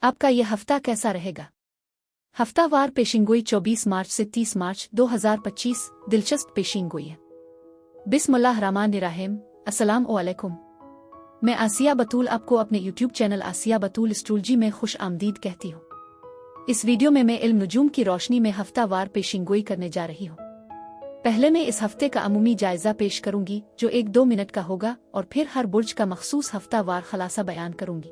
आपका यह हफ्ता कैसा रहेगा? हफ्तावार पेशिंगोई 24 मार्च से 30 मार्च 2025 दिलचस्प पेशिंगोई है। बिस्मिल्लाहिर्रहमानिर्रहीम। अस्सलाम वालेकुम। मैं आसिया बतूल आपको अपने YouTube चैनल आसिया बतूल एस्ट्रोलॉजी में खुश आमदीद कहती हूँ। इस वीडियो में मैं इल्म नुजूम की रोशनी में हफ्तावार पेशिंगोई करने जा रही हूँ। पहले मैं इस हफ्ते का अमूमी जायजा पेश करूंगी जो 1-2 मिनट का होगा और फिर हर बुर्ज का मखसूस हफ्तावार खलासा बयान करूंगी।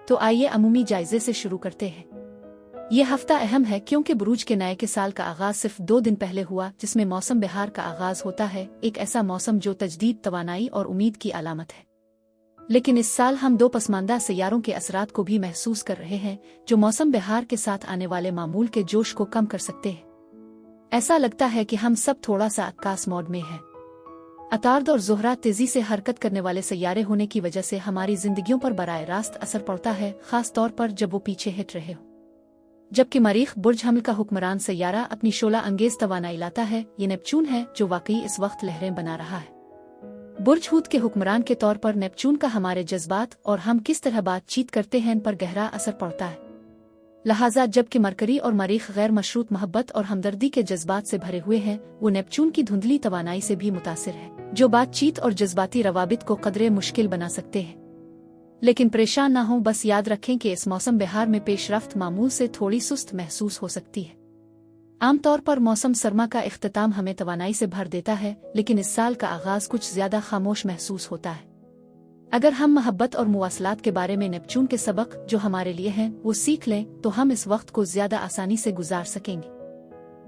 तो आइए अमूमी जायजे से शुरू करते हैं। यह हफ्ता अहम है क्योंकि बुरूज के नए के साल का आगाज सिर्फ 2 दिन पहले हुआ, जिसमें मौसम बहार का आगाज होता है, एक ऐसा मौसम जो तजदीद, तवानाई और उम्मीद की अलामत है। लेकिन इस साल हम 2 पसमानदा सैयारों के असरात को भी महसूस कर रहे हैं जो मौसम बहार के साथ आने वाले मामूल के जोश को कम कर सकते हैं। ऐसा लगता है कि हम सब थोड़ा सा अक्कास मोड में हैं। अतार्द और ज़ोहरा तेजी से हरकत करने वाले सैयारे होने की वजह से हमारी जिंदगियों पर बराह रास्त असर पड़ता है, खास तौर पर जब वो पीछे हट रहे हो। जबकि मरीख बुर्ज हमल का हुक्मरान सैयारा अपनी शोला अंगेज तवानाई लाता है, ये नेपचून है जो वाकई इस वक्त लहरें बना रहा है। बुर्ज हूत के हुक्मरान के तौर पर नेपचून का हमारे जज्बात और हम किस तरह बातचीत करते हैं पर गहरा असर पड़ता है। लिहाजा जबकि मरकरी और मरीख गैर मशरूत मोहब्बत और हमदर्दी के जज्बात से भरे हुए हैं, वो नेपचून की धुंधली तवानाई से भी मुतासिर है जो बातचीत और जज्बाती रवाबित को कदरे मुश्किल बना सकते हैं। लेकिन परेशान ना हो, बस याद रखें कि इस मौसम बहार में पेशरफ्त मामूल से थोड़ी सुस्त महसूस हो सकती है। आमतौर पर मौसम सरमा का इख्तिताम हमें तवानाई से भर देता है, लेकिन इस साल का आगाज कुछ ज्यादा खामोश महसूस होता है। अगर हम मोहब्बत और मुवासलात के बारे में नेपचून के सबक जो हमारे लिए हैं वो सीख लें तो हम इस वक्त को ज्यादा आसानी से गुजार सकेंगे।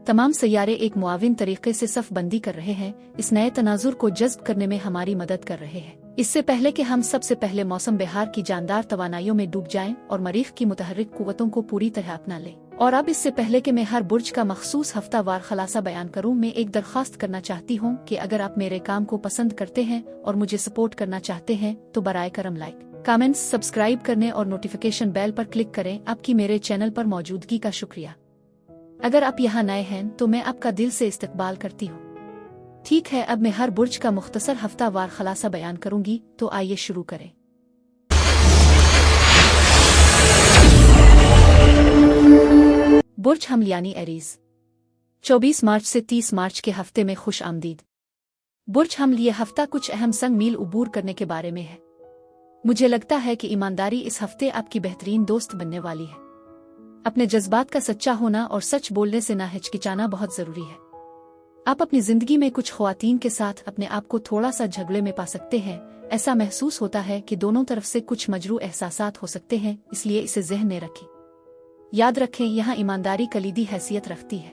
तमाम सैयारे एक मुआविन तरीके से सफ बंदी कर रहे हैं, इस नए तनाजुर को जज्ब करने में हमारी मदद कर रहे हैं। इससे पहले कि हम सबसे पहले मौसम बहार की जानदार तवानाइयों में डूब जाएं और मरीख की मुतहर्रिक कुव्वतों को पूरी तरह अपना लें। और अब इससे पहले कि मैं हर बुर्ज का मखसूस हफ्तावार खलासा बयान करूं, मैं एक दरख्वास्त करना चाहती हूं कि अगर आप मेरे काम को पसंद करते हैं और मुझे सपोर्ट करना चाहते हैं तो बराए करम लाइक, कमेंट्स, सब्सक्राइब करने और नोटिफिकेशन बेल पर क्लिक करें। आपकी मेरे चैनल पर मौजूदगी का शुक्रिया। अगर आप यहाँ नए हैं तो मैं आपका दिल से इस्तकबाल करती हूँ। ठीक है, अब मैं हर बुर्ज का मुख्तसर हफ्तावार खलासा बयान करूंगी, तो आइए शुरू करें। बुर्ज हमल यानी एरीज, 24 मार्च से 30 मार्च के हफ्ते में खुश आमदीद। बुर्ज हमल ये हफ्ता कुछ अहम संग मील उबूर करने के बारे में है। मुझे लगता है कि ईमानदारी इस हफ्ते आपकी बेहतरीन दोस्त बनने वाली है। अपने जज्बात का सच्चा होना और सच बोलने से ना हिचकिचाना बहुत जरूरी है। आप अपनी जिंदगी में कुछ ख्वातीन के साथ अपने आप को थोड़ा सा झगड़े में पा सकते हैं। ऐसा महसूस होता है कि दोनों तरफ से कुछ मजरू एहसासात हो सकते हैं, इसलिए इसे ज़हन में रखें। याद रखें, यहाँ ईमानदारी कलीदी हैसियत रखती है।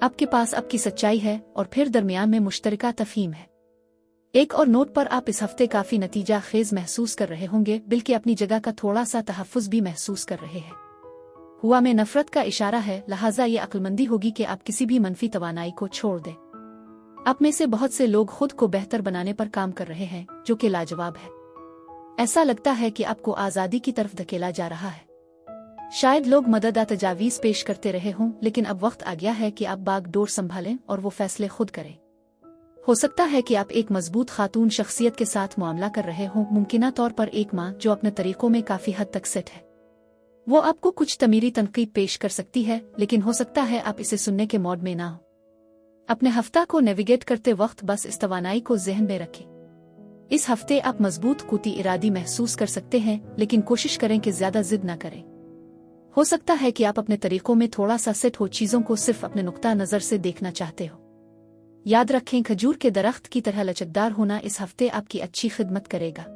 आपके पास आपकी सच्चाई है और फिर दरमियान में मुश्तरका तफहीम है। एक और नोट पर आप इस हफ्ते काफी नतीजा खेज महसूस कर रहे होंगे, बल्कि अपनी जगह का थोड़ा सा तहफ़्फ़ुज़ भी महसूस कर रहे हैं। हुआ में नफरत का इशारा है, लिहाजा ये अक्लमंदी होगी कि आप किसी भी मनफी तवानाई को छोड़ दें। आप में से बहुत से लोग खुद को बेहतर बनाने पर काम कर रहे हैं, जो कि लाजवाब है। ऐसा लगता है कि आपको आज़ादी की तरफ धकेला जा रहा है। शायद लोग मदद तजावीज़ पेश करते रहे हों, लेकिन अब वक्त आ गया है कि आप बागडोर संभालें और वो फैसले खुद करें। हो सकता है कि आप एक मजबूत खातून शख्सियत के साथ मामला कर रहे हों, मुमकिना तौर पर एक माँ जो अपने तरीकों में काफी हद तक सेट है। वो आपको कुछ तमीरी तनकीद पेश कर सकती है, लेकिन हो सकता है आप इसे सुनने के मोड में ना हो। अपने हफ्ता को नेविगेट करते वक्त बस इस तवानाई को ज़हन में रखें। इस हफ्ते आप मजबूत कुती इरादी महसूस कर सकते हैं, लेकिन कोशिश करें कि ज्यादा जिद न करें। हो सकता है कि आप अपने तरीकों में थोड़ा सा सेट हो, चीजों को सिर्फ अपने नुक्ता नजर से देखना चाहते हो। याद रखें, खजूर के दरख्त की तरह लचकदार होना इस हफ्ते आपकी अच्छी खिदमत करेगा।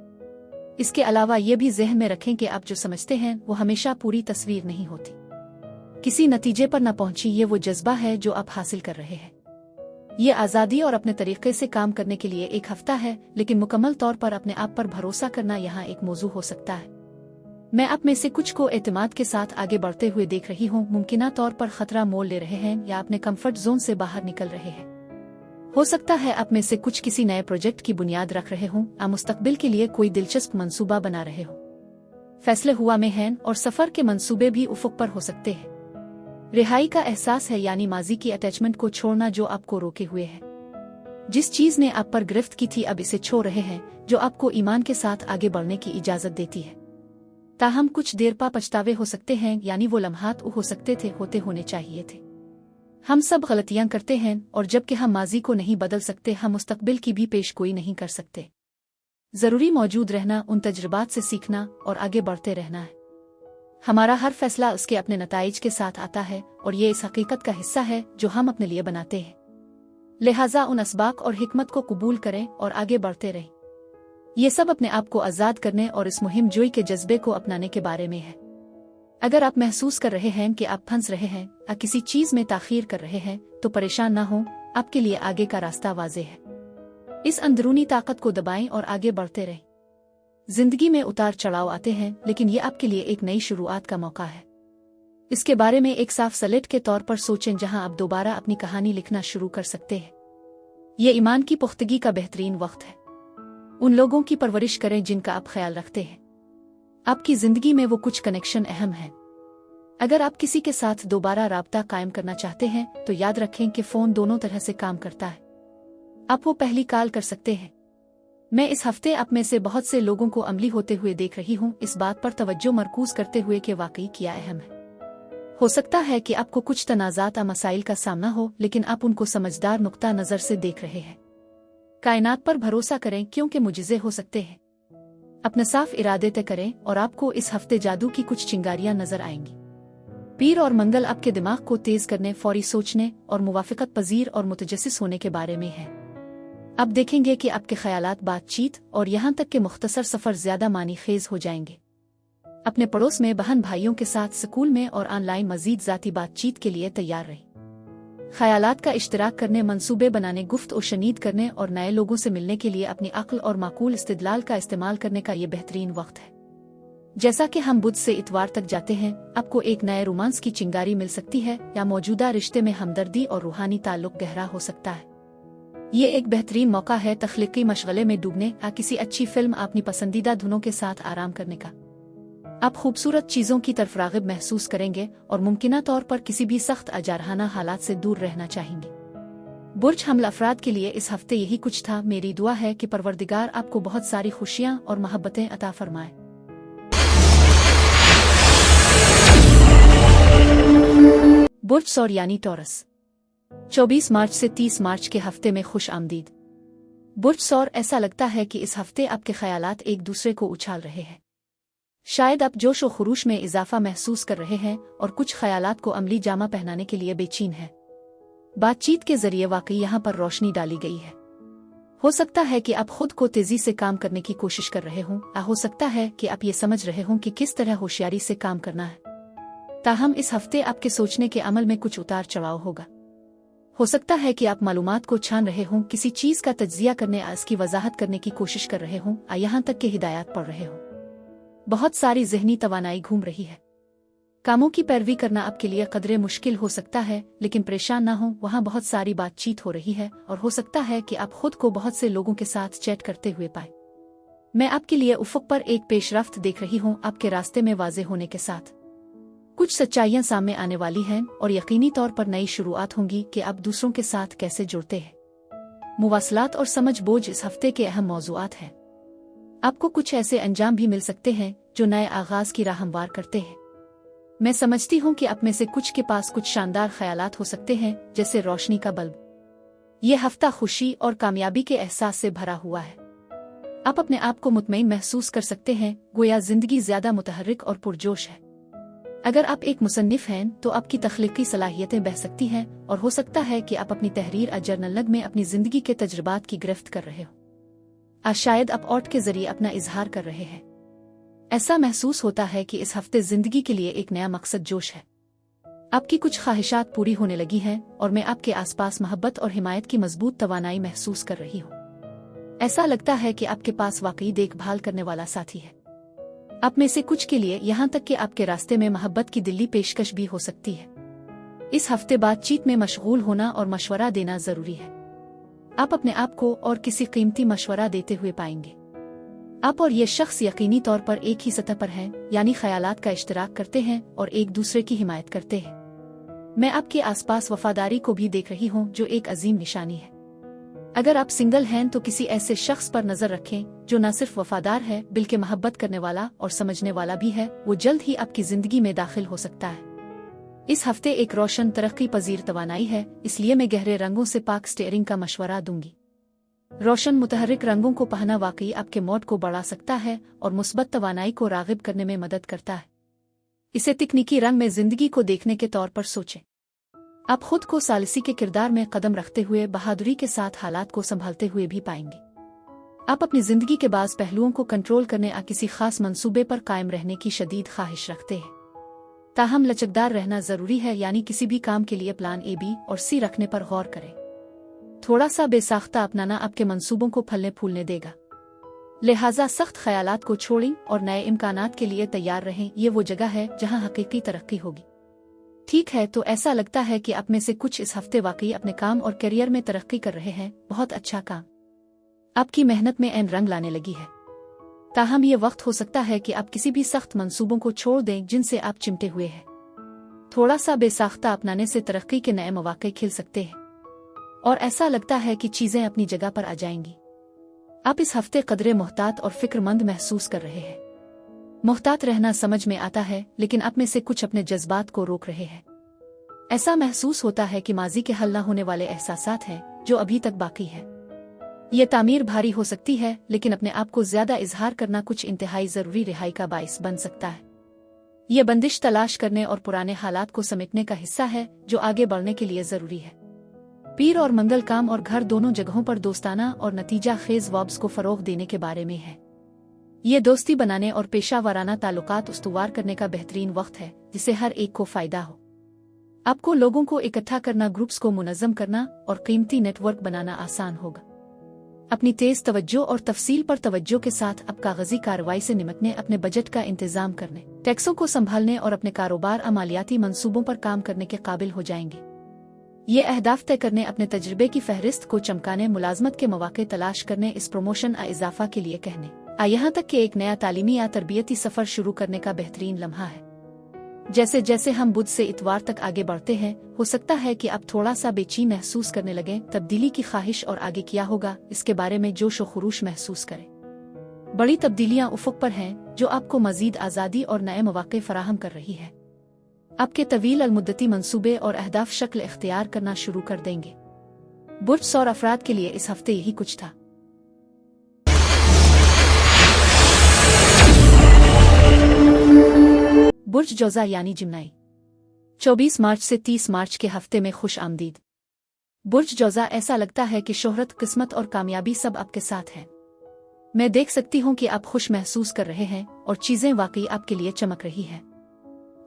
इसके अलावा ये भी ज़हन में रखें कि आप जो समझते हैं वो हमेशा पूरी तस्वीर नहीं होती। किसी नतीजे पर न पहुंची, ये वो जज्बा है जो आप हासिल कर रहे हैं। ये आज़ादी और अपने तरीके से काम करने के लिए एक हफ्ता है, लेकिन मुकम्मल तौर पर अपने आप पर भरोसा करना यहाँ एक मौजू हो सकता है। मैं आप में से कुछ को एतमाद के साथ आगे बढ़ते हुए देख रही हूँ, मुमकिना तौर पर खतरा मोल ले रहे हैं या अपने कंफर्ट जोन से बाहर निकल रहे हैं। हो सकता है आप में से कुछ किसी नए प्रोजेक्ट की बुनियाद रख रहे हों या मुस्तकबिल के लिए कोई दिलचस्प मंसूबा बना रहे हो। फैसले हुआ में हैं और सफर के मंसूबे भी उफुक पर हो सकते हैं। रिहाई का एहसास है, यानी माजी की अटैचमेंट को छोड़ना जो आपको रोके हुए है। जिस चीज ने आप पर गिरफ्त की थी अब इसे छोड़ रहे हैं, जो आपको ईमान के साथ आगे बढ़ने की इजाजत देती है। ताहम कुछ देर पा पछतावे हो सकते हैं, यानी वो लम्हात हो सकते थे, होने चाहिए थे। हम सब गलतियां करते हैं, और जबकि हम माजी को नहीं बदल सकते, हम मुस्तकबिल की भी पेशगोई नहीं कर सकते। जरूरी मौजूद रहना, उन तजुर्बात से सीखना और आगे बढ़ते रहना है। हमारा हर फैसला उसके अपने नताइज के साथ आता है, और ये इस हकीकत का हिस्सा है जो हम अपने लिए बनाते हैं। लिहाजा उन असबाक और हिकमत को कबूल करें और आगे बढ़ते रहें। ये सब अपने आप को आज़ाद करने और इस मुहिम जोई के जज्बे को अपनाने के बारे में है। अगर आप महसूस कर रहे हैं कि आप फंस रहे हैं या किसी चीज में ताखीर कर रहे हैं, तो परेशान ना हो, आपके लिए आगे का रास्ता वाज़ेह है। इस अंदरूनी ताकत को दबाएं और आगे बढ़ते रहें। जिंदगी में उतार चढ़ाव आते हैं, लेकिन ये आपके लिए एक नई शुरुआत का मौका है। इसके बारे में एक साफ स्लेट के तौर पर सोचें, जहां आप दोबारा अपनी कहानी लिखना शुरू कर सकते हैं। ये ईमान की पुख्तगी का बेहतरीन वक्त है। उन लोगों की परवरिश करें जिनका आप ख्याल रखते हैं। आपकी जिंदगी में वो कुछ कनेक्शन अहम है। अगर आप किसी के साथ दोबारा राब्ता कायम करना चाहते हैं, तो याद रखें कि फोन दोनों तरह से काम करता है। आप वो पहली कॉल कर सकते हैं। मैं इस हफ्ते आप में से बहुत से लोगों को अमली होते हुए देख रही हूँ, इस बात पर तवज्जो मरकूज करते हुए कि वाकई क्या अहम है। हो सकता है कि आपको कुछ तनाज़ात या मसाइल का सामना हो, लेकिन आप उनको समझदार नुक्ता नज़र से देख रहे हैं। कायनात पर भरोसा करें, क्योंकि मुजिज़े हो सकते हैं। अपने साफ इरादे तय करें और आपको इस हफ्ते जादू की कुछ चिंगारियां नजर आएंगी। पीर और मंगल आपके दिमाग को तेज करने, फौरी सोचने और मुवाफिकत पजीर और मुतजस्सिस होने के बारे में है। अब देखेंगे कि आपके ख्यालात, बातचीत और यहाँ तक के मुख्तसर सफर ज्यादा मानी खेज हो जाएंगे। अपने पड़ोस में बहन भाइयों के साथ स्कूल में और ऑनलाइन मजीद जाती बातचीत के लिए तैयार रहें। ख्यालात का इश्तराक करने, मंसूबे बनाने, गुफ्त और शनीद करने और नए लोगों से मिलने के लिए अपनी अक्ल और माकूल इस्तिदलाल का इस्तेमाल करने का ये बेहतरीन वक्त है। जैसा कि हम बुध से इतवार तक जाते हैं, आपको एक नए रोमांस की चिंगारी मिल सकती है, या मौजूदा रिश्ते में हमदर्दी और रूहानी ताल्लुक गहरा हो सकता है। ये एक बेहतरीन मौका है तख्लीकी मशगले में डूबने या किसी अच्छी फिल्म, अपनी पसंदीदा धुनों के साथ आराम करने का। आप खूबसूरत चीजों की तरफ राग़िब महसूस करेंगे और मुमकिना तौर पर किसी भी सख्त अजारहाना हालात से दूर रहना चाहेंगे। बुर्ज हमला अफराद के लिए इस हफ्ते यही कुछ था। मेरी दुआ है कि परवरदिगार आपको बहुत सारी खुशियां और मोहब्बतें अता फरमाए। बुर्ज सौर यानी टॉरस, 24 मार्च से 30 मार्च के हफ्ते में खुश आमदीद। बुर्ज सौर, ऐसा लगता है कि इस हफ्ते आपके ख्यालात एक दूसरे को उछाल रहे हैं। शायद आप जोश और खरूश में इजाफा महसूस कर रहे हैं और कुछ ख्यालात को अमली जामा पहनाने के लिए बेचैन हैं। बातचीत के जरिए वाकई यहाँ पर रोशनी डाली गई है। हो सकता है कि आप खुद को तेजी से काम करने की कोशिश कर रहे हों, या हो सकता है कि आप ये समझ रहे हों कि किस तरह होशियारी से काम करना है। ताहम इस हफ्ते आपके सोचने के अमल में कुछ उतार चढ़ाव होगा। हो सकता है कि आप मालूमात को छान रहे हों, किसी चीज का तज्जिया करने या इसकी वजाहत करने की कोशिश कर रहे हों, या यहाँ तक कि हिदायत पढ़ रहे हों। बहुत सारी ज़हनी तवानाई घूम रही है। कामों की पैरवी करना आपके लिए कदरे मुश्किल हो सकता है, लेकिन परेशान ना हो, वहाँ बहुत सारी बातचीत हो रही है और हो सकता है कि आप खुद को बहुत से लोगों के साथ चैट करते हुए पाए। मैं आपके लिए उफ़क़ पर एक पेशरफ्त देख रही हूँ, आपके रास्ते में वाज़े होने के साथ कुछ सच्चाइयाँ सामने आने वाली हैं और यकीनी तौर पर नई शुरुआत होंगी कि आप दूसरों के साथ कैसे जुड़ते हैं। मुवासलात और समझ बोझ इस हफ्ते के अहम मौज़ूआत हैं। आपको कुछ ऐसे अंजाम भी मिल सकते हैं जो नए आगाज की राह हमवार करते हैं। मैं समझती हूँ कि आप में से कुछ के पास कुछ शानदार ख्यालात हो सकते हैं, जैसे रोशनी का बल्ब। यह हफ्ता खुशी और कामयाबी के एहसास से भरा हुआ है। आप अपने आप को मुतमईन महसूस कर सकते हैं, गोया जिंदगी ज्यादा मुतहर्रिक और पुरजोश है। अगर आप एक मुसन्निफ हैं, तो आपकी तख्लीकी सलाहियतें बह सकती हैं और हो सकता है कि आप अपनी तहरीर या जर्नलिंग में अपनी जिंदगी के तजुर्बात की गिरफ्त कर रहे हो। आज शायद आप आर्ट के जरिए अपना इजहार कर रहे हैं। ऐसा महसूस होता है कि इस हफ्ते जिंदगी के लिए एक नया मकसद जोश है। आपकी कुछ ख्वाहिशात पूरी होने लगी हैं और मैं आपके आसपास मोहब्बत और हिमायत की मजबूत तवानाई महसूस कर रही हूँ। ऐसा लगता है कि आपके पास वाकई देखभाल करने वाला साथी है। आप में से कुछ के लिए यहाँ तक कि आपके रास्ते में मोहब्बत की दिल्ली पेशकश भी हो सकती है। इस हफ्ते बातचीत में मशगूल होना और मशवरा देना जरूरी है। आप अपने आप को और किसी कीमती मशवरा देते हुए पाएंगे। आप और ये शख्स यकीनी तौर पर एक ही सतह पर हैं, यानी ख्यालात का इश्तराक करते हैं और एक दूसरे की हिमायत करते हैं। मैं आपके आसपास वफादारी को भी देख रही हूँ, जो एक अजीम निशानी है। अगर आप सिंगल हैं तो किसी ऐसे शख्स पर नजर रखें जो न सिर्फ वफादार है बल्कि मोहब्बत करने वाला और समझने वाला भी है, वो जल्द ही आपकी जिंदगी में दाखिल हो सकता है। इस हफ्ते एक रोशन तरक्की पजीर तवानाई है, इसलिए मैं गहरे रंगों से पाक स्टीयरिंग का मशवरा दूंगी। रोशन मुतहर्रिक रंगों को पहनना वाकई आपके मूड को बढ़ा सकता है और मुस्बत तवानाई को राग़िब करने में मदद करता है। इसे तकनीकी रंग में जिंदगी को देखने के तौर पर सोचें। आप खुद को सालिसी के किरदार में कदम रखते हुए बहादुरी के साथ हालात को संभालते हुए भी पाएंगे। आप अपनी जिंदगी के बाज़ पहलुओं को कंट्रोल करने या किसी खास मंसूबे पर कायम रहने की शदीद ख्वाहिश रखते हैं। ताहम लचकदार रहना जरूरी है, यानी किसी भी काम के लिए प्लान ए, बी और सी रखने पर गौर करें। थोड़ा सा बेसाख्ता अपनाना आपके मंसूबों को फलने फूलने देगा। लिहाजा सख्त ख्यालात को छोड़ें और नए इम्कानात के लिए तैयार रहें। ये वो जगह है जहां हकीकी तरक्की होगी। ठीक है, तो ऐसा लगता है कि आप में से कुछ इस हफ्ते वाकई अपने काम और करियर में तरक्की कर रहे हैं। बहुत अच्छा काम, आपकी मेहनत में ऐन रंग लाने लगी है। ताहम ये वक्त हो सकता है कि आप किसी भी सख्त मंसूबों को छोड़ दें जिनसे आप चिमटे हुए हैं। थोड़ा सा बेसाख्ता अपनाने से तरक्की के नए मौके खिल सकते हैं और ऐसा लगता है कि चीजें अपनी जगह पर आ जाएंगी। आप इस हफ्ते कदरे मोहतात और फिक्रमंद महसूस कर रहे हैं। मोहतात रहना समझ में आता है, लेकिन आप में से कुछ अपने जज्बात को रोक रहे हैं। ऐसा महसूस होता है कि माजी के हल न होने वाले एहसासात हैं जो अभी तक बाकी है। ये तामीर भारी हो सकती है, लेकिन अपने आप को ज्यादा इजहार करना कुछ इंतहाई जरूरी रिहाई का बाइस बन सकता है। ये बंदिश तलाश करने और पुराने हालात को समेटने का हिस्सा है जो आगे बढ़ने के लिए जरूरी है। पीर और मंगल काम और घर दोनों जगहों पर दोस्ताना और नतीजा खेज वॉब्स को फरोग देने के बारे में है। ये दोस्ती बनाने और पेशा वाराना ताल्लुकात उस्तुवार करने का बेहतरीन वक्त है जिससे हर एक को फायदा हो। आपको लोगों को इकट्ठा करना, ग्रुप्स को मुनज़्ज़म करना और कीमती नेटवर्क बनाना आसान होगा। अपनी तेज तवज्जो और तफसील पर तवज्जो के साथ अब कागजी कार्रवाई से निपटने, अपने बजट का इंतजाम करने, टैक्सों को संभालने और अपने कारोबार अमालियाती मंसूबों पर काम करने के काबिल हो जाएंगे। ये अहदाफ तय करने, अपने तजर्बे की फहरिस्त को चमकाने, मुलाजमत के मौके तलाश करने, इस प्रमोशन या इजाफा के लिए कहने, यहाँ तक कि एक नया तालीमी या तरबियती सफर शुरू करने का बेहतरीन लम्हा है। जैसे जैसे हम बुध से इतवार तक आगे बढ़ते हैं, हो सकता है कि आप थोड़ा सा बेचैन महसूस करने लगें, तब्दीली की ख्वाहिश और आगे क्या होगा इसके बारे में जोश व खरूश महसूस करें। बड़ी तब्दीलियां उफ़क़ पर हैं जो आपको मजीद आज़ादी और नए मौके फराहम कर रही है। आपके तवील अलमुद्दती मंसूबे और अहदाफ शक्ल इख्तियार करना शुरू कर देंगे। बुर्ज सौर अफराद के लिए इस हफ्ते यही कुछ था। बुर्ज जौज़ा यानी जिम्नाई, 24 मार्च से 30 मार्च के हफ्ते में खुश आमदीद। बुर्ज जौज़ा, ऐसा लगता है कि शोहरत, किस्मत और कामयाबी सब आपके साथ है। मैं देख सकती हूँ कि आप खुश महसूस कर रहे हैं और चीजें वाकई आपके लिए चमक रही हैं।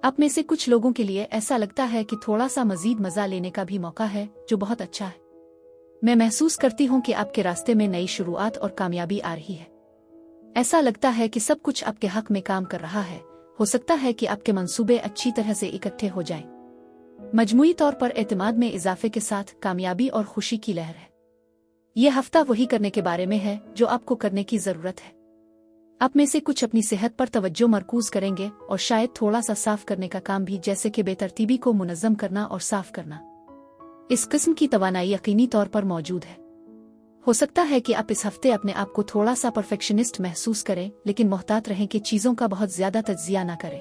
आप में से कुछ लोगों के लिए ऐसा लगता है कि थोड़ा सा मजीद मजा लेने का भी मौका है, जो बहुत अच्छा है। मैं महसूस करती हूँ कि आपके रास्ते में नई शुरुआत और कामयाबी आ रही है। ऐसा लगता है कि सब कुछ आपके हक में काम कर रहा है। हो सकता है कि आपके मंसूबे अच्छी तरह से इकट्ठे हो जाएं। मजमूई तौर पर एतमाद में इजाफे के साथ कामयाबी और खुशी की लहर है। यह हफ्ता वही करने के बारे में है जो आपको करने की जरूरत है। आप में से कुछ अपनी सेहत पर तवज्जो मरकूज करेंगे और शायद थोड़ा सा साफ करने का काम भी, जैसे कि बेतरतीबी को मुनज़्ज़म करना और साफ करना। इस किस्म की तवानाई यकीनी तौर पर मौजूद है। हो सकता है कि आप इस हफ्ते अपने आप को थोड़ा सा परफेक्शनिस्ट महसूस करें, लेकिन मोहतात रहें कि चीज़ों का बहुत ज्यादा तज्जिया ना करें।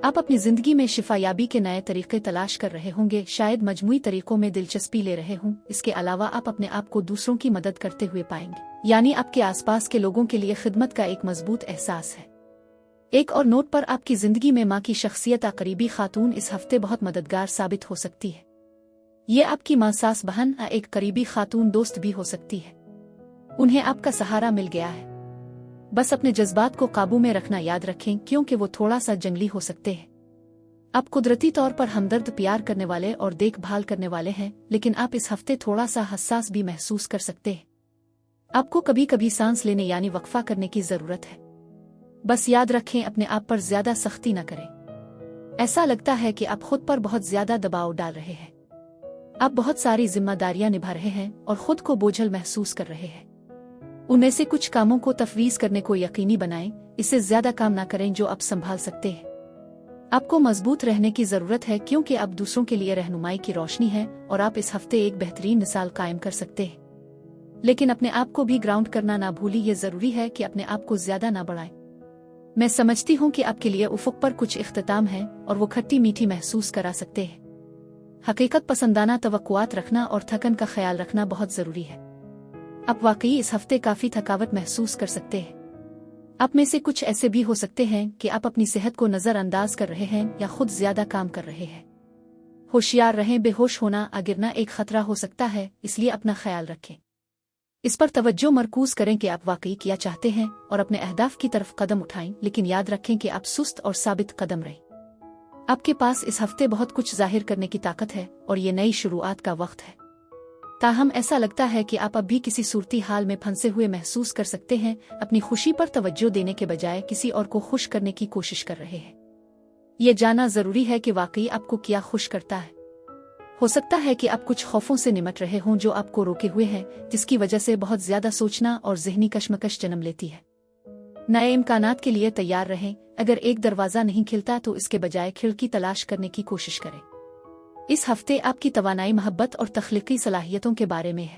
आप अपनी जिंदगी में शिफायाबी के नए तरीके तलाश कर रहे होंगे, शायद मजमूई तरीकों में दिलचस्पी ले रहे हों। इसके अलावा आप अपने आप को दूसरों की मदद करते हुए पाएंगे, यानी आपके आसपास के लोगों के लिए खिदमत का एक मजबूत एहसास है। एक और नोट पर, आपकी जिंदगी में माँ की शख्सियत या करीबी खातून इस हफ्ते बहुत मददगार साबित हो सकती है। ये आपकी माँ, सास, बहन या एक करीबी खातून दोस्त भी हो सकती है। उन्हें आपका सहारा मिल गया है। बस अपने जज्बात को काबू में रखना याद रखें, क्योंकि वो थोड़ा सा जंगली हो सकते हैं। आप कुदरती तौर पर हमदर्द, प्यार करने वाले और देखभाल करने वाले हैं, लेकिन आप इस हफ्ते थोड़ा सा हसास भी महसूस कर सकते हैं। आपको कभी कभी सांस लेने यानी वक्फा करने की जरूरत है। बस याद रखें, अपने आप पर ज्यादा सख्ती न करें। ऐसा लगता है कि आप खुद पर बहुत ज्यादा दबाव डाल रहे हैं। आप बहुत सारी जिम्मेदारियां निभा रहे हैं और खुद को बोझल महसूस कर रहे हैं। उनमें से कुछ कामों को तफवीज करने को यकीनी बनाएं। इससे ज्यादा काम ना करें जो आप संभाल सकते हैं। आपको मजबूत रहने की जरूरत है, क्योंकि आप दूसरों के लिए रहनुमाई की रोशनी है और आप इस हफ्ते एक बेहतरीन मिसाल कायम कर सकते हैं। लेकिन अपने आप को भी ग्राउंड करना ना भूली। ये जरूरी है कि अपने आप को ज्यादा ना बढ़ाएं। मैं समझती हूँ कि आपके लिए उफुक पर कुछ इख्तिताम है और वो खट्टी मीठी महसूस करा सकते हैं। हकीकत पसंदाना तवक्कुआत रखना और थकन का ख्याल रखना बहुत जरूरी है। आप वाकई इस हफ्ते काफी थकावट महसूस कर सकते हैं। आप में से कुछ ऐसे भी हो सकते हैं कि आप अपनी सेहत को नजरअंदाज कर रहे हैं या खुद ज्यादा काम कर रहे हैं। होशियार रहें, बेहोश होना या गिरना एक खतरा हो सकता है, इसलिए अपना ख्याल रखें। इस पर तवज्जो मरकूज करें कि आप वाकई क्या चाहते हैं और अपने अहदाफ की तरफ कदम उठाएं, लेकिन याद रखें कि आप सुस्त और साबित कदम रहें। आपके पास इस हफ्ते बहुत कुछ जाहिर करने की ताकत है और ये नई शुरुआत का वक्त है। ताहम ऐसा लगता है कि आप अब भी किसी सूरती हाल में फंसे हुए महसूस कर सकते हैं। अपनी खुशी पर तवज्जो देने के बजाय किसी और को खुश करने की कोशिश कर रहे हैं। ये जानना जरूरी है कि वाकई आपको क्या खुश करता है। हो सकता है कि आप कुछ खौफों से निमट रहे हों जो आपको रोके हुए हैं, जिसकी वजह से बहुत ज्यादा सोचना और ज़हनी कशमकश जन्म लेती है। नए इम्कानात के लिए तैयार रहें। अगर एक दरवाज़ा नहीं खिलता तो इसके बजाय खिड़की तलाश करने की कोशिश करें। इस हफ्ते आपकी तवानाई मोहब्बत और तख्लीकी सलाहियतों के बारे में है।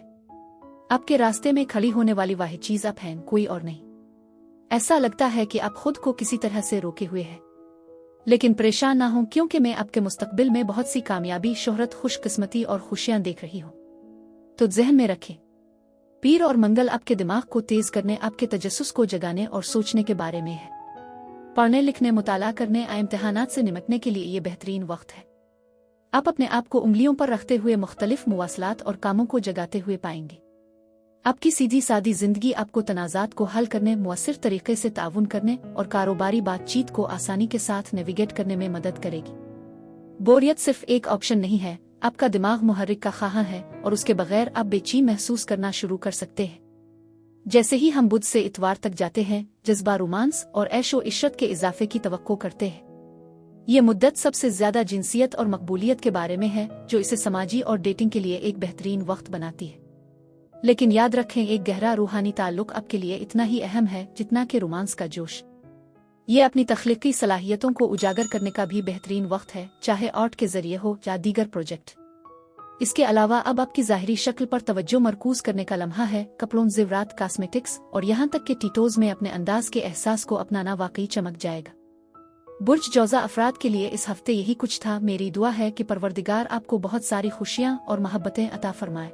आपके रास्ते में खड़ी होने वाली वाहिद चीज़ आप हैं, कोई और नहीं। ऐसा लगता है कि आप खुद को किसी तरह से रोके हुए हैं, लेकिन परेशान ना हों, क्योंकि मैं आपके मुस्तकबिल में बहुत सी कामयाबी, शोहरत, खुशकिस्मती और खुशियां देख रही हूँ। तो ज़हन में रखें, पीर और मंगल आपके दिमाग को तेज करने, आपके तजस्सुस को जगाने और सोचने के बारे में है। पढ़ने, लिखने, मुताला करने, इम्तिहानात से निपटने के लिए ये बेहतरीन वक्त है। आप अपने आप को उंगलियों पर रखते हुए मुख्तलिफ मुवासलात और कामों को जगाते हुए पाएंगे। आपकी सीधी सादी जिंदगी आपको तनाज़ात को हल करने, मुअस्सिर तरीके से ताउन करने और कारोबारी बातचीत को आसानी के साथ नेविगेट करने में मदद करेगी। बोरियत सिर्फ एक ऑप्शन नहीं है, आपका दिमाग मुहर्रिक का ख़्वाहां है और उसके बगैर आप बेचैन महसूस करना शुरू कर सकते हैं। जैसे ही हम बुध से इतवार तक जाते हैं, जज्बा, रोमांस और ऐशो इशरत के इजाफे की तवक्को करते हैं। ये मुद्दत सबसे ज्यादा जिनसियत और मकबूलियत के बारे में है, जो इसे समाजी और डेटिंग के लिए एक बेहतरीन वक्त बनाती है। लेकिन याद रखें, एक गहरा रूहानी ताल्लुक आपके लिए इतना ही अहम है जितना कि रोमांस का जोश। ये अपनी तख्लीकी सलाहियतों को उजागर करने का भी बेहतरीन वक्त है, चाहे आर्ट के जरिए हो या दीगर प्रोजेक्ट। इसके अलावा अब आपकी ज़ाहिरी शक्ल पर तवज्जो मरकूज करने का लम्हा है। कपड़ों, ज़ेवरात, कॉस्मेटिक्स और यहाँ तक के टीटोज में अपने अंदाज के एहसास को अपनाना वाकई चमक जाएगा। बुर्ज जौज़ा अफराद के लिए इस हफ्ते यही कुछ था। मेरी दुआ है कि परवरदिगार आपको बहुत सारी खुशियाँ और मोहब्बतें अता फरमाए।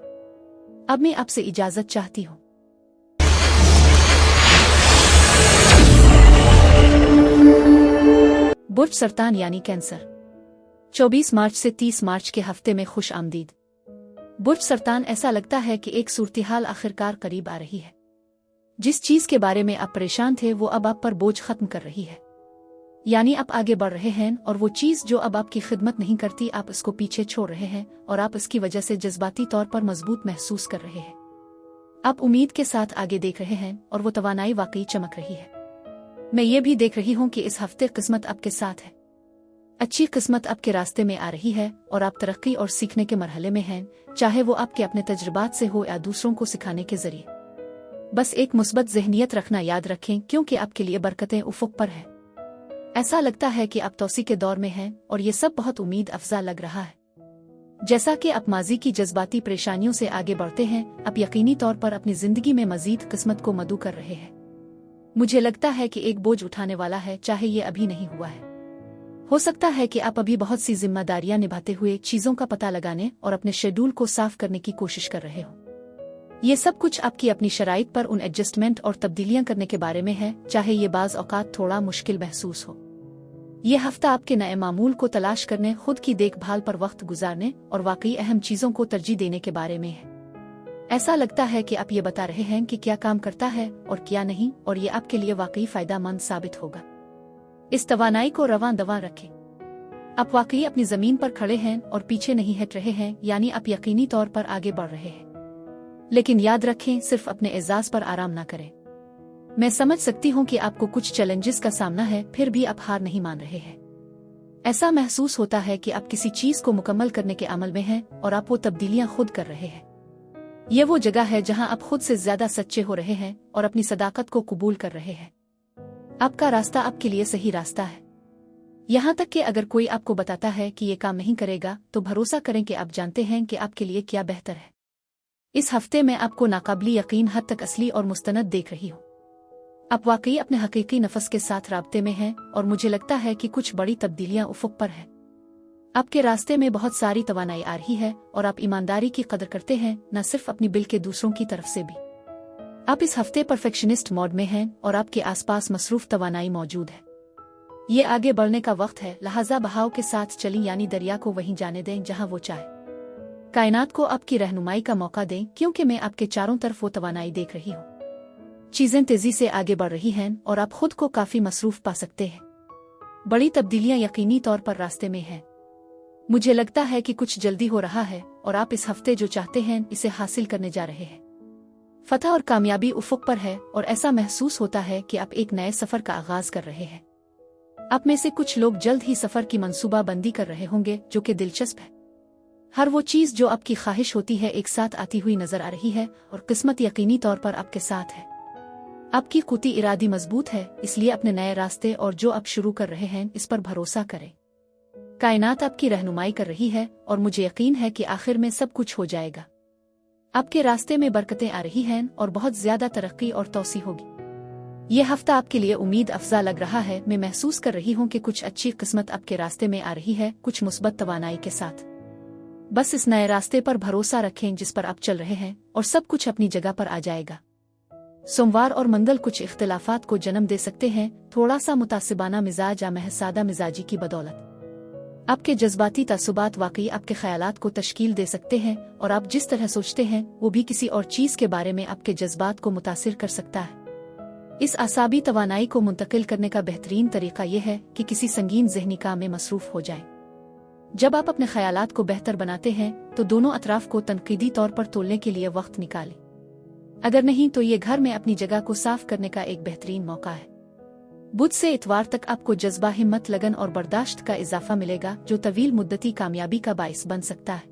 अब मैं आपसे इजाज़त चाहती हूँ। बुर्ज सरतान यानी कैंसर, 24 मार्च से 30 मार्च के हफ्ते में खुश आमदीद। बुर्ज सरतान, ऐसा लगता है कि एक सूरत-ए-हाल आखिरकार करीब आ रही है। जिस चीज के बारे में आप परेशान थे वो अब आप पर बोझ खत्म कर रही है। यानी आप आगे बढ़ रहे हैं और वो चीज जो अब आपकी खिदमत नहीं करती, आप इसको पीछे छोड़ रहे हैं और आप इसकी वजह से जज्बाती तौर पर मजबूत महसूस कर रहे हैं। आप उम्मीद के साथ आगे देख रहे हैं और वो तवानाई वाकई चमक रही है। मैं ये भी देख रही हूँ कि इस हफ्ते किस्मत आपके साथ है। अच्छी किस्मत आपके रास्ते में आ रही है और आप तरक्की और सीखने के मरहले में हैं, चाहे वो आपके अपने तजुर्बात से हो या दूसरों को सिखाने के जरिए। बस एक मुस्बत ज़हनियत रखना याद रखें, क्योंकि आपके लिए बरकतें उफुक पर है। ऐसा लगता है कि आप तौसी के दौर में हैं और ये सब बहुत उम्मीद अफजा लग रहा है। जैसा कि आप माजी की जज्बाती परेशानियों से आगे बढ़ते हैं, आप यकीनी तौर पर अपनी जिंदगी में मजीद किस्मत को मदू कर रहे हैं। मुझे लगता है कि एक बोझ उठाने वाला है, चाहे ये अभी नहीं हुआ है। हो सकता है कि आप अभी बहुत सी जिम्मेदारियां निभाते हुए चीजों का पता लगाने और अपने शेड्यूल को साफ करने की कोशिश कर रहे हो। ये सब कुछ आपकी अपनी शराइत पर उन एडजस्टमेंट और तब्दीलियां करने के बारे में है, चाहे ये बाज औकात थोड़ा मुश्किल महसूस हो। ये हफ्ता आपके नए मामूल को तलाश करने, खुद की देखभाल पर वक्त गुजारने और वाकई अहम चीजों को तरजीह देने के बारे में है। ऐसा लगता है कि आप ये बता रहे हैं कि क्या काम करता है और क्या नहीं, और ये आपके लिए वाकई फायदेमंद साबित होगा। इस तवानाई को रवां दवां रखें। आप वाकई अपनी जमीन पर खड़े हैं और पीछे नहीं हट रहे हैं, यानी आप यकीनी तौर पर आगे बढ़ रहे हैं। लेकिन याद रखें, सिर्फ अपने एजाज पर आराम ना करें। मैं समझ सकती हूँ कि आपको कुछ चैलेंजेस का सामना है, फिर भी आप हार नहीं मान रहे हैं। ऐसा महसूस होता है कि आप किसी चीज को मुकम्मल करने के अमल में हैं और आप वो तब्दीलियां खुद कर रहे हैं। ये वो जगह है जहां आप खुद से ज्यादा सच्चे हो रहे हैं और अपनी सदाकत को कबूल कर रहे हैं। आपका रास्ता आपके लिए सही रास्ता है। यहाँ तक कि अगर कोई आपको बताता है कि ये काम नहीं करेगा, तो भरोसा करें कि आप जानते हैं कि आपके लिए क्या बेहतर है। इस हफ्ते मैं आपको नाकाबिल यकीन हद तक असली और मुस्तनद देख रही हूँ। आप वाकई अपने हकीकी नफस के साथ राब्ते में हैं और मुझे लगता है कि कुछ बड़ी तब्दीलियां उफुक पर हैं। आपके रास्ते में बहुत सारी तवानाई आ रही है और आप ईमानदारी की कदर करते हैं, न सिर्फ अपनी बल्कि दूसरों की तरफ से भी। आप इस हफ्ते परफेक्शनिस्ट मोड में हैं और आपके आसपास मसरूफ तवानाई मौजूद है। ये आगे बढ़ने का वक्त है, लिहाजा बहाव के साथ चलें, यानी दरिया को वहीं जाने दें जहां वो चाहे। कायनात को आपकी रहनुमाई का मौका दें, क्योंकि मैं आपके चारों तरफ वो तवानाई देख रही हूँ। चीजें तेजी से आगे बढ़ रही हैं और आप खुद को काफी मसरूफ पा सकते हैं। बड़ी तब्दीलियां यकीनी तौर पर रास्ते में हैं। मुझे लगता है कि कुछ जल्दी हो रहा है और आप इस हफ्ते जो चाहते हैं इसे हासिल करने जा रहे हैं। फतह और कामयाबी उफुक पर है और ऐसा महसूस होता है कि आप एक नए सफर का आगाज कर रहे हैं। आप में से कुछ लोग जल्द ही सफर की मंसूबा बंदी कर रहे होंगे, जो कि दिलचस्प है। हर वो चीज जो आपकी ख्वाहिश होती है एक साथ आती हुई नजर आ रही है और किस्मत यकीनी तौर पर आपके साथ है। आपकी कुती इरादी मजबूत है, इसलिए अपने नए रास्ते और जो आप शुरू कर रहे हैं इस पर भरोसा करें। कायनात आपकी रहनुमाई कर रही है और मुझे यकीन है कि आखिर में सब कुछ हो जाएगा। आपके रास्ते में बरकतें आ रही हैं और बहुत ज्यादा तरक्की और तौसी होगी। यह हफ्ता आपके लिए उम्मीद अफजा लग रहा है। मैं महसूस कर रही हूँ कि कुछ अच्छी किस्मत आपके रास्ते में आ रही है, कुछ मुस्बत तवानाई के साथ। बस इस नए रास्ते पर भरोसा रखें जिस पर आप चल रहे हैं और सब कुछ अपनी जगह पर आ जाएगा। सोमवार और मंगल कुछ इख्तिलाफात को जन्म दे सकते हैं, थोड़ा सा मुतासिबाना मिजाज या महज सादा मिजाजी की बदौलत। आपके जज्बाती तसुबात वाकई आपके ख्यालात को तश्कील दे सकते हैं और आप जिस तरह सोचते हैं वो भी किसी और चीज के बारे में आपके जज्बात को मुतासिर कर सकता है। इस आसाबी तवानाई को मुंतकिल करने का बेहतरीन तरीका यह है कि किसी संगीन ज़हनी काम में मसरूफ हो जाए। जब आप अपने ख्यालात को बेहतर बनाते हैं तो दोनों अतराफ को तनकीदी तौर पर तोलने के लिए वक्त निकालें। अगर नहीं तो ये घर में अपनी जगह को साफ करने का एक बेहतरीन मौका है। बुध से इतवार तक आपको जज्बा, हिम्मत, लगन और बर्दाश्त का इजाफा मिलेगा, जो तवील मुद्दती कामयाबी का बाइस बन सकता है।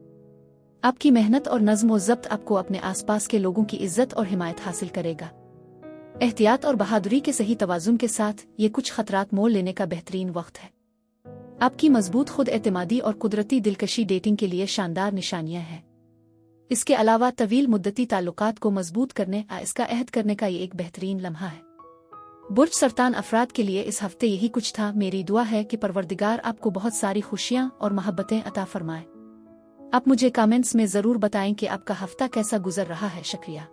आपकी मेहनत और नज़्म व ज़ब्त आपको अपने आसपास के लोगों की इज्जत और हिमायत हासिल करेगा। एहतियात और बहादुरी के सही तवाजुन के साथ ये कुछ खतरात मोल लेने का बेहतरीन वक्त है। आपकी मजबूत खुद एतमादी और कुदरती दिलकशी डेटिंग के लिए शानदार निशानियां हैं। इसके अलावा तवील मुद्दती ताल्लुकात को मजबूत करने इसका अहद करने का ये एक बेहतरीन लम्हा है। बुर्ज सरतान अफराद के लिए इस हफ्ते यही कुछ था। मेरी दुआ है कि परवरदिगार आपको बहुत सारी खुशियां और मोहब्बतें अता फरमाए। आप मुझे कमेंट्स में ज़रूर बताएं कि आपका हफ्ता कैसा गुजर रहा है। शुक्रिया।